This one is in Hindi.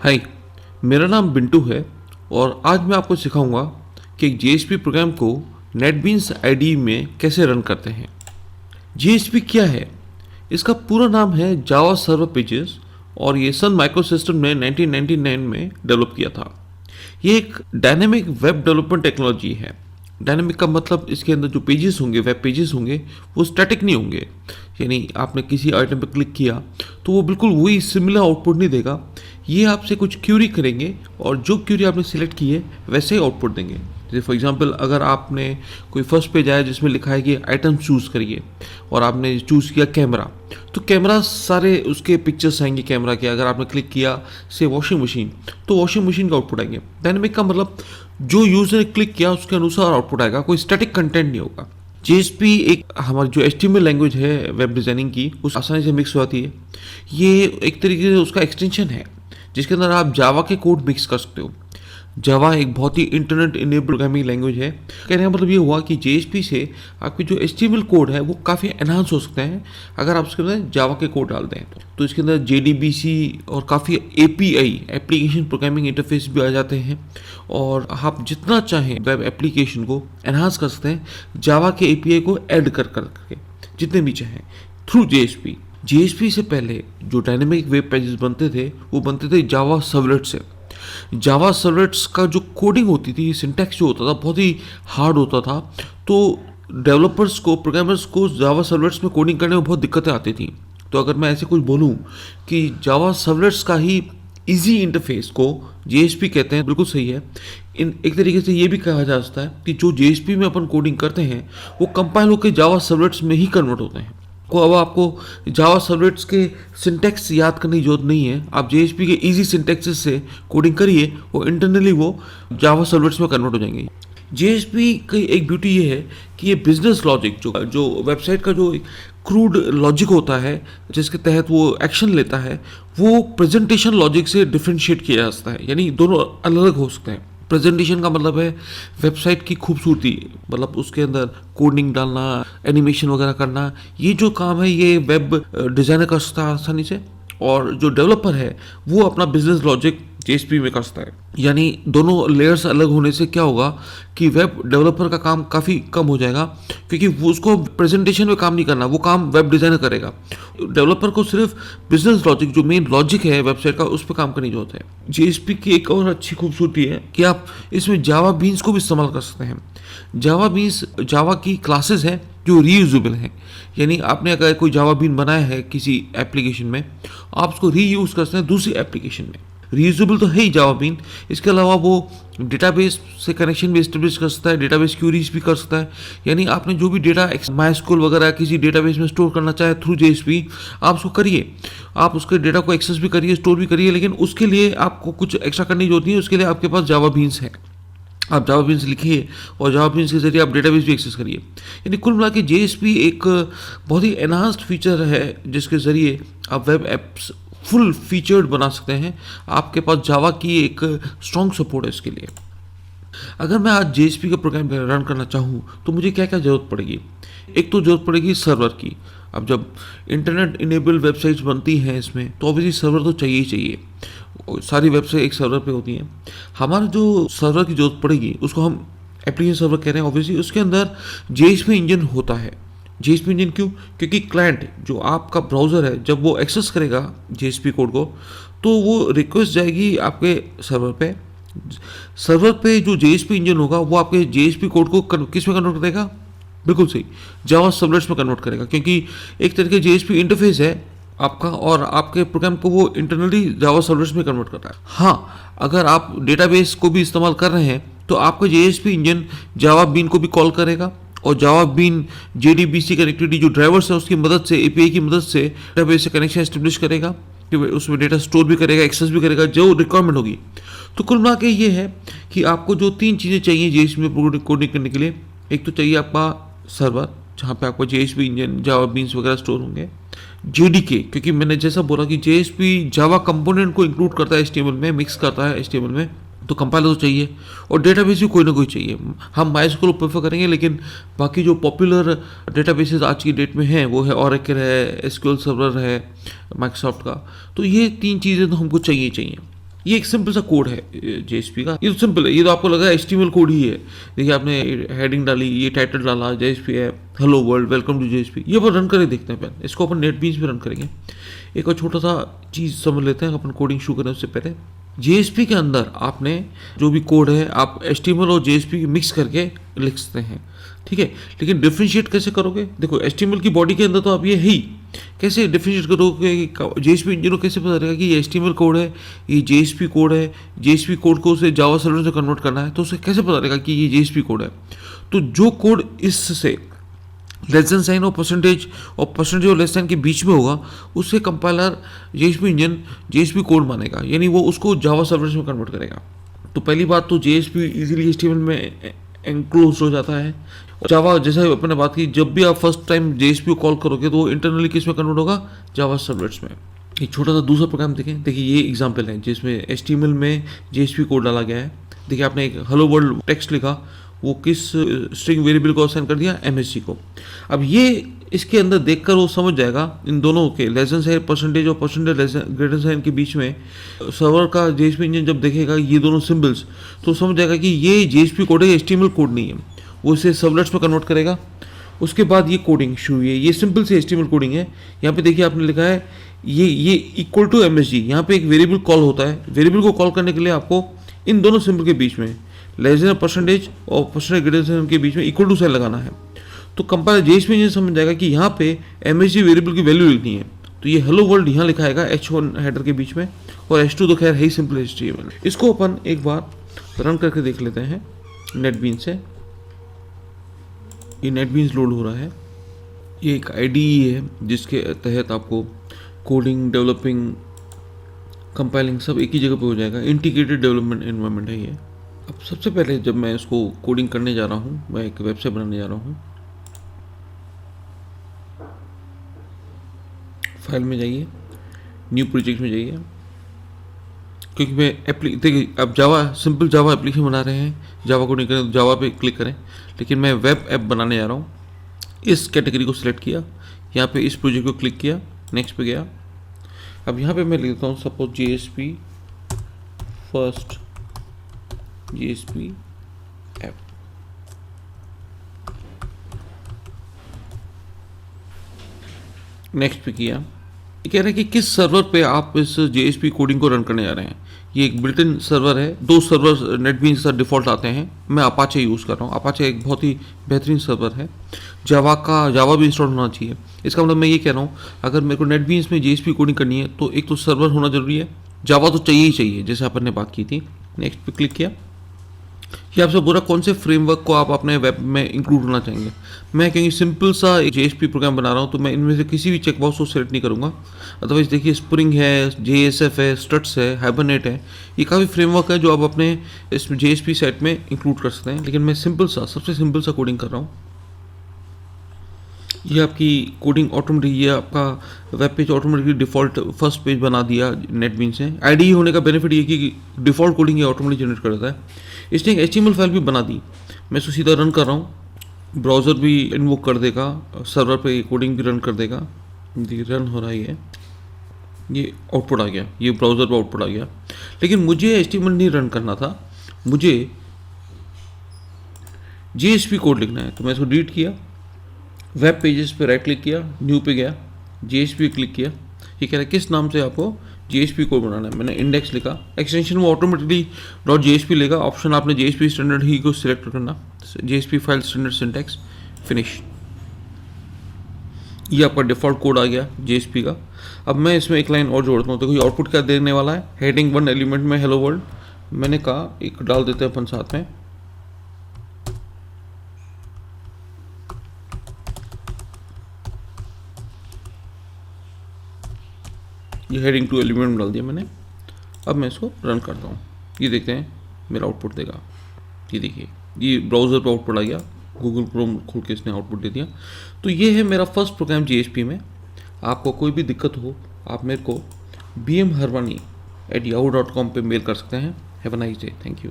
हाय, मेरा नाम बिंटू है और आज मैं आपको सिखाऊंगा कि एक जेएसपी प्रोग्राम को नेटबीन्स आईडी में कैसे रन करते हैं। जेएसपी क्या है? इसका पूरा नाम है जावा सर्वर पेजेस और ये सन माइक्रोसिस्टम ने 1999 में डेवलप किया था। ये एक डायनेमिक वेब डेवलपमेंट टेक्नोलॉजी है। डायनेमिक का मतलब इसके अंदर जो पेजेस होंगे, वेब पेजेस होंगे, वो स्टैटिक नहीं होंगे। यानी आपने किसी आइटम पर क्लिक किया तो वो बिल्कुल वही सिमिलर आउटपुट नहीं देगा। ये आपसे कुछ क्यूरी करेंगे और जो क्यूरी आपने सिलेक्ट की है वैसे ही आउटपुट देंगे। जैसे फॉर एग्जांपल, अगर आपने कोई फर्स्ट पेज आया जिसमें लिखा है कि आइटम चूज़ करिए और आपने चूज़ किया कैमरा, तो कैमरा सारे उसके पिक्चर्स आएंगे कैमरा के। अगर आपने क्लिक किया से वॉशिंग मशीन, तो वॉशिंग मशीन का आउटपुट आएंगे। डायनेमिक का मतलब जो यूज़र ने क्लिक किया उसके अनुसार आउटपुट आएगा, कोई स्टैटिक कंटेंट नहीं होगा। जेएसपी एक हमारी जो HTML लैंग्वेज है वेब डिज़ाइनिंग की, उस आसानी से मिक्स हो जाती है। ये एक तरीके से उसका एक्सटेंशन है जिसके अंदर आप जावा के कोड मिक्स कर सकते हो। जावा एक बहुत ही इंटरनेट इनेबल्ड प्रोग्रामिंग लैंग्वेज है। कहने का मतलब ये हुआ कि जेएसपी से आपकी जो HTML कोड है वो काफ़ी एनहांस हो सकते हैं अगर आप उसके अंदर जावा के कोड डाल दें तो इसके अंदर JDBC और काफ़ी API एप्लीकेशन प्रोग्रामिंग इंटरफेस भी आ जाते हैं और आप जितना चाहें वेब एप्लीकेशन को एनहांस कर सकते हैं जावा के API को ऐड कर करके जितने भी चाहें थ्रू जेएसपी। जेएसपी से पहले जो डायनेमिक वेब पेजेस बनते थे वो बनते थे जावा सर्वलेट से। जावा सर्वलेट्स का जो कोडिंग होती थी, सिंटैक्स जो होता था बहुत ही हार्ड होता था, तो डेवलपर्स को, प्रोग्रामर्स को जावा सर्वलेट्स में कोडिंग करने में बहुत दिक्कतें आती थी। तो अगर मैं ऐसे कुछ बोलूँ कि जावा सर्वलेट्स का ही इजी इंटरफेस को जेएसपी कहते हैं, बिल्कुल सही है। इन एक तरीके से ये भी कहा जा सकता है कि जो जेएसपी में अपन कोडिंग करते हैं वो कंपाइल होकर जावा सर्वलेट्स में ही कन्वर्ट होते हैं। को अब आपको जावा सर्वलेट्स के सिंटैक्स याद करने की जरूरत नहीं है। आप जेएसपी के इजी सिंटैक्सेस से कोडिंग करिए, वो इंटरनली वो जावा सर्वलेट्स में कन्वर्ट हो जाएंगे। जेएसपी की एक ब्यूटी ये है कि ये बिजनेस लॉजिक जो वेबसाइट का जो क्रूड लॉजिक होता है जिसके तहत वो एक्शन लेता है, वो प्रेजेंटेशन लॉजिक से डिफ्रेंशिएट किया जा सकता है। यानी दोनों अलग अलग हो सकते हैं। प्रेजेंटेशन का मतलब है वेबसाइट की खूबसूरती, मतलब उसके अंदर कोडिंग डालना, एनिमेशन वगैरह करना। ये जो काम है ये वेब डिज़ाइनर कर सकता है आसानी से, और जो डेवलपर है वो अपना बिजनेस लॉजिक जेएसपी में कर सकता है। यानी दोनों लेयर्स अलग होने से क्या होगा कि वेब डेवलपर का काम काफ़ी कम हो जाएगा, क्योंकि वो उसको प्रेजेंटेशन में काम नहीं करना, वो काम वेब डिज़ाइनर करेगा। डेवलपर को सिर्फ बिजनेस लॉजिक, जो मेन लॉजिक है वेबसाइट का, उस पर काम करने की जरूरत है। जेएसपी की एक और अच्छी खूबसूरती है कि आप इसमें जावा बीन्स को भी इस्तेमाल कर सकते हैं। जावा बीन्स जावा की क्लासेस हैं जो रीयूजेबल हैं। यानी आपने अगर कोई जावा बीन बनाया है किसी एप्लीकेशन में, आप उसको रीयूज़ कर सकते हैं दूसरी एप्लीकेशन में। रीयूजेबल तो है ही जावा बीन, इसके अलावा वो डेटाबेस से कनेक्शन भी इस्टेब्लिश कर सकता है, डेटाबेस क्यूरीज भी कर सकता है। यानी आपने जो भी डेटा माइस्क्यूएल वगैरह किसी डेटाबेस में स्टोर करना चाहे थ्रू जेएसपी, आप उसको करिए। आप उसके डेटा को एक्सेस भी करिए, स्टोर भी करिए, लेकिन उसके लिए आपको कुछ एक्स्ट्रा करने की जरूरत नहीं है। उसके लिए आपके पास जावा बीन्स है। आप जावा बीन्स लिखिए और जावा बीन्स के जरिए आप डेटाबेस भी एक्सेस करिए। यानी कुल मिला के जेएसपी एक बहुत ही एनहांस्ड फीचर है जिसके ज़रिए आप वेब एप्स फुल फीचर्ड बना सकते हैं। आपके पास जावा की एक स्ट्रॉन्ग सपोर्ट है इसके लिए। अगर मैं आज जेएसपी का प्रोग्राम रन करना चाहूँ तो मुझे क्या क्या ज़रूरत पड़ेगी? एक तो ज़रूरत पड़ेगी सर्वर की। अब जब इंटरनेट इनेबल्ड वेबसाइट्स बनती हैं इसमें, तो ऑब्वियसली सर्वर तो चाहिए ही चाहिए। सारी वेबसाइट एक सर्वर पे होती हैं। हमारा जो सर्वर की जरूरत पड़ेगी उसको हम एप्लीकेशन सर्वर कह रहे हैं। ऑब्वियसली उसके अंदर जेएसपी इंजन होता है। जेएसपी इंजन क्यों? क्योंकि क्लाइंट जो आपका ब्राउज़र है, जब वो एक्सेस करेगा जेएसपी कोड को, तो वो रिक्वेस्ट जाएगी आपके सर्वर पे। सर्वर पे जो जेएसपी इंजन होगा वो आपके जेएसपी कोड को किस में कन्वर्ट करेगा? बिल्कुल सही, जावा सर्वलेट्स में कन्वर्ट करेगा, क्योंकि एक तरीके जेएसपी इंटरफेस है आपका और आपके प्रोग्राम को वो इंटरनली जावा सर्वलेट्स में कन्वर्ट करता है। हाँ, अगर आप डेटाबेस को भी इस्तेमाल कर रहे हैं तो आपका जेएसपी इंजन जावा बीन को भी कॉल करेगा और जावा बीन JDBC कनेक्टिविटी जो ड्राइवर्स है उसकी मदद से, API की मदद से डेटाबेस से कनेक्शन एस्टेब्लिश करेगा, कि उसमें डेटा स्टोर भी करेगा, एक्सेस भी करेगा जो रिक्वायरमेंट होगी। तो कुल मिला के ये है कि आपको जो 3 चीज़ें चाहिए जेएसपी में कोडिंग करने के लिए। एक तो चाहिए आपका सर्वर जहाँ पे आपको जेएसपी इंजन, जावा बीन्स वगैरह स्टोर होंगे। JDK, क्योंकि मैंने जैसा बोला कि जेएसपी जावा कंपोनेंट को इंक्लूड करता है HTML में, मिक्स करता है HTML में, तो कंपाइलर तो चाहिए। और डेटाबेस भी कोई ना कोई चाहिए। हम माइस्क्यूएल प्रेफर करेंगे, लेकिन बाकी जो पॉपुलर डेटाबेसेस आज की डेट में हैं वो है ओरेकल है, SQL सर्वर है माइक्रोसॉफ्ट का। तो ये 3 चीज़ें तो हमको चाहिए। ये एक सिंपल सा कोड है जेएसपी का। ये तो सिंपल है, ये तो आपको लगा HTML कोड ही है। देखिए आपने हेडिंग डाली, ये टाइटल डाला, जेएसपी है, hello world, welcome to JSP. ये अपन रन करके देखते हैं पहले, इसको अपन नेटबीन्स में रन करेंगे। एक और छोटा सा चीज़ समझ लेते हैं अपन कोडिंग शुरू करें उससे पहले। जेएसपी के अंदर आपने जो भी कोड है आप HTML और जेएसपी मिक्स करके लिख सकते हैं, ठीक है। लेकिन डिफ्रेंशिएट कैसे करोगे? देखो HTML की बॉडी के अंदर तो आप ये है ही, कैसे डिफ्रेंशिएट करोगे? जेएसपी इंजन को कैसे पता चलेगा कि ये HTML कोड है, ये जेएसपी कोड है? जेएसपी कोड को उसे जावा सर्वर से कन्वर्ट करना है, तो उसे कैसे पता चलेगा कि ये जेएसपी कोड है? तो जो कोड इससे लेस देन साइन और परसेंटेज और लेस साइन के बीच में होगा, उससे compiler JSP engine JSP code मानेगा, यानी वो उसको जावा सर्वर में कन्वर्ट करेगा। तो पहली बात तो जेएसपी इजीली HTML में एनक्लोज हो जाता है। जावा जैसे अपने बात की, जब भी आप फर्स्ट टाइम जेएसपी को कॉल करोगे तो वो इंटरनली किस में कन्वर्ट होगा? जावा सर्वलेट्स में। एक छोटा सा दूसरा प्रोग्राम देखें। देखिए ये एग्जांपल है जिसमें HTML में जेएसपी कोड डाला गया है। देखिए आपने एक हेलो वर्ल्ड टेक्स्ट लिखा, वो किस स्ट्रिंग वेरिएबल को असाइन कर दिया? MSG को। अब ये इसके अंदर देखकर वो समझ जाएगा इन दोनों के लेस देन साइन परसेंटेज और परसेंटेज ग्रेटर साइन के बीच में सर्वर का जेएसपी इंजन जब देखेगा ये दोनों सिंबल्स, तो समझ जाएगा कि ये जेएसपी कोड है, HTML कोड नहीं है। वो इसे सर्वलेट्स में कन्वर्ट करेगा। उसके बाद ये कोडिंग शुरू हुई है। ये सिंपल सी HTML कोडिंग है। यहाँ पे देखिए आपने लिखा है ये इक्वल टू MSG। यहाँ पे एक वेरिएबल कॉल होता है। वेरिएबल को कॉल करने के लिए आपको इन दोनों सिंबल के बीच में लेस देन परसेंटेज और परसेंटेज ग्रेटर साइन के बीच में इक्वल टू साइन लगाना है। तो कंपाइलर जेएसपी इंजन समझ जाएगा कि यहाँ पे MSG वेरिएबल की वैल्यू लिखनी है, तो ये हेलो वर्ल्ड यहाँ लिखाएगा H1 हेडर के बीच में, और H2 तो खैर है ही सिंपल HTML। इसको अपन एक बार रन करके देख लेते हैं नेटबीन्स से। ये नेटबीन्स लोड हो रहा है। ये एक IDE है जिसके तहत आपको कोडिंग, डेवलपिंग, कंपाइलिंग सब एक ही जगह पे हो जाएगा। इंटीग्रेटेड डेवलपमेंट एनवायरनमेंट है ये। अब सबसे पहले जब मैं इसको कोडिंग करने जा रहा हूँ, मैं एक वेबसाइट बनाने जा रहा हूँ। फाइल में जाइए, न्यू प्रोजेक्ट में जाइए, क्योंकि मैं देखिए अब जावा सिंपल जावा एप्लीकेशन बना रहे हैं, जावा कोडिंग करें तो जावा पे क्लिक करें। लेकिन मैं वेब ऐप बनाने जा रहा हूँ। इस कैटेगरी को सिलेक्ट किया, यहाँ पे इस प्रोजेक्ट को क्लिक किया, नेक्स्ट पे गया। अब यहाँ पे मैं लिख देता हूँ suppose JSP first JSP app. Next पे किया। ये कह रहे हैं कि किस सर्वर पे आप इस JSP कोडिंग को रन करने जा रहे हैं। ये एक बिल्ट इन सर्वर है। 2 सर्वर नेटबीन्स के साथ डिफ़ॉल्ट आते हैं। मैं अपाचे यूज़ कर रहा हूँ। अपाचे एक बहुत ही बेहतरीन सर्वर है। जावा भी इंस्टॉल होना चाहिए। इसका मतलब मैं ये कह रहा हूँ, अगर मेरे को नेटबीन्स में JSP कोडिंग करनी है तो एक तो सर्वर होना जरूरी है, जावा तो चाहिए ही चाहिए, जैसे अपन ने बात की थी। नेक्स्ट पे क्लिक किया। ये आपसे बोला कौन से फ्रेमवर्क को आप अपने वेब में इंक्लूड करना चाहेंगे। मैं क्योंकि सिंपल सा JSP प्रोग्राम बना रहा हूँ तो मैं इनमें से किसी भी चेकबॉक्स को सेलेक्ट नहीं करूँगा। अदरवाइज देखिए स्प्रिंग है, JSF है, स्ट्रट्स है, हाइबरनेट है, ये काफ़ी फ्रेमवर्क है जो आप अपने इस JSP सेट में इंक्लूड कर सकते हैं। लेकिन मैं सबसे सिंपल सा कोडिंग कर रहा हूँ। ये आपकी कोडिंग ऑटोमेटिक, ये आपका web page automatically default first page बना दिया नेटबीन्स से। IDE होने का बेनिफिट ये कि डिफ़ॉल्ट कोडिंग ये ऑटोमेटिक जनरेट कर देता है। इसने एक HTML फाइल भी बना दी। मैं इसको सीधा रन कर रहा हूँ। ब्राउज़र भी इन्वोक कर देगा, सर्वर पे कोडिंग भी रन कर देगा। रन हो रहा है, ये आउटपुट आ गया, ये ब्राउज़र पर आउटपुट आ गया। लेकिन मुझे HTML नहीं रन करना था, मुझे JSP कोड लिखना है। तो मैं इसको डिलीट किया, वेब पेजेस पे राइट क्लिक किया, न्यू पे गया, JSP क्लिक किया। ये कह रहा है किस नाम से आपको JSP कोड बनाना है। मैंने इंडेक्स लिखा, एक्सटेंशन वो ऑटोमेटिकली .JSP लेगा। ऑप्शन आपने JSP स्टैंडर्ड ही को सिलेक्ट करना, JSP file standard syntax, finish. ये आपका डिफ़ॉल्ट कोड आ गया JSP का। अब मैं इसमें एक लाइन और जोड़ता हूँ। तो कोई आउटपुट क्या देने वाला है, हेडिंग 1 एलिमेंट में हेलो वर्ल्ड। मैंने कहा एक डाल देते हैं अपन साथ में, ये हेडिंग 2 एलिमेंट में डाल दिया मैंने। अब मैं इसको रन करता हूँ। ये देखते हैं मेरा आउटपुट देगा। ये देखिए ये ब्राउज़र पर आउटपुट आ गया, गूगल क्रोम खोल के इसने आउटपुट दे दिया। तो ये है मेरा फर्स्ट प्रोग्राम JSP में। आपको कोई भी दिक्कत हो आप मेरे को bmharwani@yahoo.com पे मेल कर सकते हैं। Have a nice day, thank you.